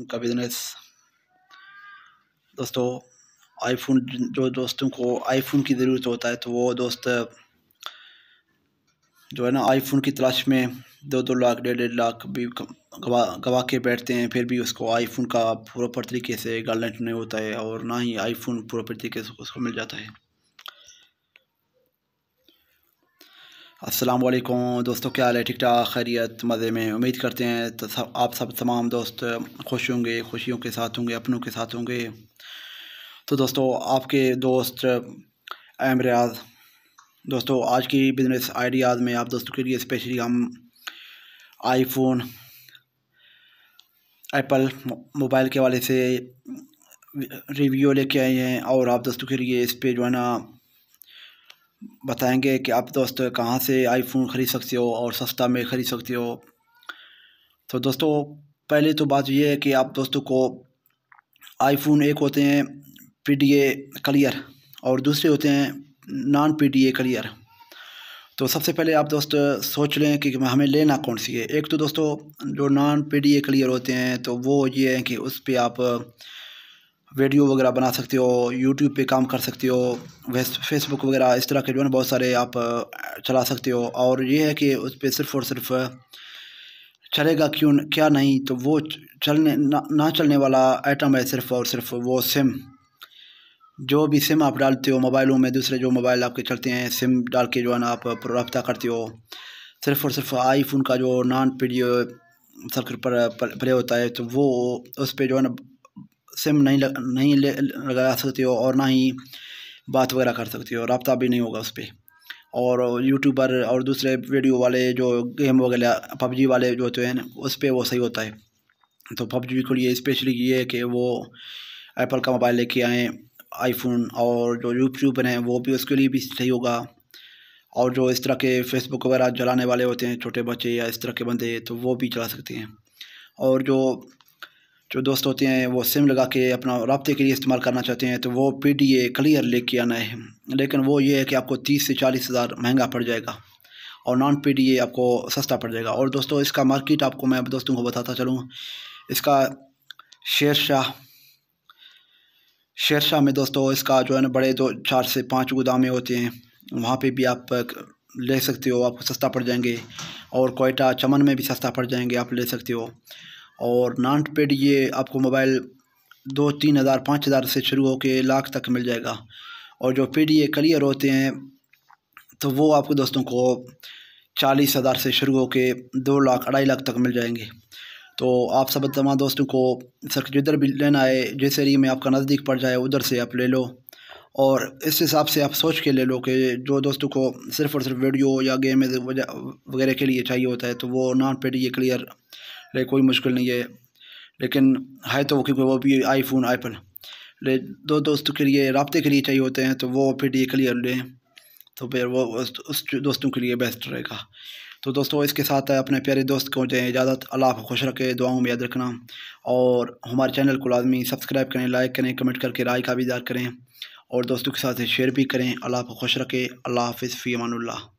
का बिज़नेस। दोस्तों, आईफ़ोन जो दोस्तों को आईफ़ोन की ज़रूरत होता है तो वो दोस्त जो है ना आईफ़ोन की तलाश में 2-2 लाख, 1.5 लाख भी गवा गवा के बैठते हैं, फिर भी उसको आईफ़ोन का प्रॉपर तरीके से गारंटी नहीं होता है और ना ही आईफ़ोन प्रॉपर तरीके से उसको मिल जाता है। अस्सलाम वालेकुम दोस्तों, क्या हाल है? ठीक ठाक, खैरियत, मज़े में? उम्मीद करते हैं तो आप सब तमाम दोस्त खुश होंगे, खुशियों के साथ होंगे, अपनों के साथ होंगे। तो दोस्तों, आपके दोस्त अहम रियाज़। दोस्तों, आज की बिज़नेस आइडियाज़ में आप दोस्तों के लिए स्पेशली हम आईफ़ोन, एप्पल मोबाइल के हवाले से रिव्यू लेके आए हैं और आप दोस्तों के लिए इस पे जो है ना बताएंगे कि आप दोस्त कहाँ से आईफ़ोन ख़रीद सकते हो और सस्ता में ख़रीद सकते हो। तो दोस्तों, पहले तो बात ये है कि आप दोस्तों को आईफ़ोन एक होते हैं पीडीए क्लियर और दूसरे होते हैं नॉन पीडीए क्लियर। तो सबसे पहले आप दोस्त सोच लें कि हमें लेना कौन सी है। एक तो दोस्तों जो नॉन पीडीए क्लियर होते हैं तो वो ये है कि उस पे आप वीडियो वगैरह बना सकते हो, यूट्यूब पे काम कर सकते हो, फेसबुक वगैरह इस तरह के जो है ना बहुत सारे आप चला सकते हो। और ये है कि उस पे सिर्फ़ और सिर्फ चलेगा क्यों क्या नहीं, तो वो चलने ना चलने वाला आइटम है सिर्फ़ और सिर्फ वो सिम। जो भी सिम आप डालते हो मोबाइलों में, दूसरे जो मोबाइल आपके चलते हैं, सिम डाल के जो है ना आप रब्ता करते हो। सिर्फ़ और सिर्फ आईफ़ोन का जो नॉन पीडीए सर्किट पर प्ले होता है तो वो उस पे जो है ना सिम नहीं लगा सकते हो और ना ही बात वगैरह कर सकते हो, रब्ता भी नहीं होगा उस पे। और यूट्यूबर और दूसरे वीडियो वाले जो गेम वगैरह पबजी वाले जो होते हैं ना उस पे वो सही होता है। तो पबजी के लिए स्पेशली ये है कि वो एप्पल का मोबाइल लेके आएँ आईफ़ोन, और जो यूट्यूबर हैं वो भी उसके लिए भी सही होगा। और जो इस तरह के फेसबुक वगैरह चलाने वाले होते हैं छोटे बच्चे या इस तरह के बंदे, तो वो भी चला सकते हैं। और जो जो दोस्त होते हैं वो सिम लगा के अपना राब्ते के लिए इस्तेमाल करना चाहते हैं तो वो पीडीए क्लियर लेके आना है। लेकिन वो ये है कि आपको 30 से 40 हज़ार महंगा पड़ जाएगा और नॉन पीडीए आपको सस्ता पड़ जाएगा। और दोस्तों, इसका मार्केट आपको मैं दोस्तों को बताता चलूँ। इसका शेरशाह शेरशाह में दोस्तों इसका जो है ना बड़े 4 से 5 गोदामें होते हैं, वहाँ पे भी आप ले सकते हो, आपको सस्ता पड़ जाएंगे। और कोयटा चमन में भी सस्ता पड़ जाएंगे, आप ले सकते हो। और नॉन पीडीए आपको मोबाइल 2-3 हज़ार 5 हज़ार से शुरू होके लाख तक मिल जाएगा। और जो पीडीए क्लियर होते हैं तो वो आपको दोस्तों को 40 हज़ार से शुरू होके 2 लाख 2.5 लाख तक मिल जाएंगे। तो आप सब तमाम दोस्तों को सर जिधर भी लेना है, जिस एरिया में आपका नज़दीक पड़ जाए उधर से आप ले लो। और इस हिसाब से आप सोच के ले लो कि जो दोस्तों को सिर्फ़ और सिर्फ वीडियो या गेम वगैरह के लिए चाहिए होता है तो वो नॉन पीडीए क्लियर ले, कोई मुश्किल नहीं है। लेकिन है तो क्योंकि वो भी आईफ़ोन एप्पल ले, दो दोस्तों के लिए राब्ते के लिए चाहिए होते हैं तो वो पीडीए क्लियर लें, तो फिर वो उस दोस्तों के लिए बेस्ट रहेगा। तो दोस्तों, इसके साथ अपने प्यारे दोस्त को दें इजाज़त। अल्लाह आपको खुश रखे, दुआओं में याद रखना। और हमारे चैनल को लाजमी सब्सक्राइब करें, लाइक करें, कमेंट करके राय का भी इज़हार करें और दोस्तों के साथ शेयर भी करें। अल्लाह आपको खुश रखे। अल्लाह हाफ़िज़, फ़ी अमानुल्लाह।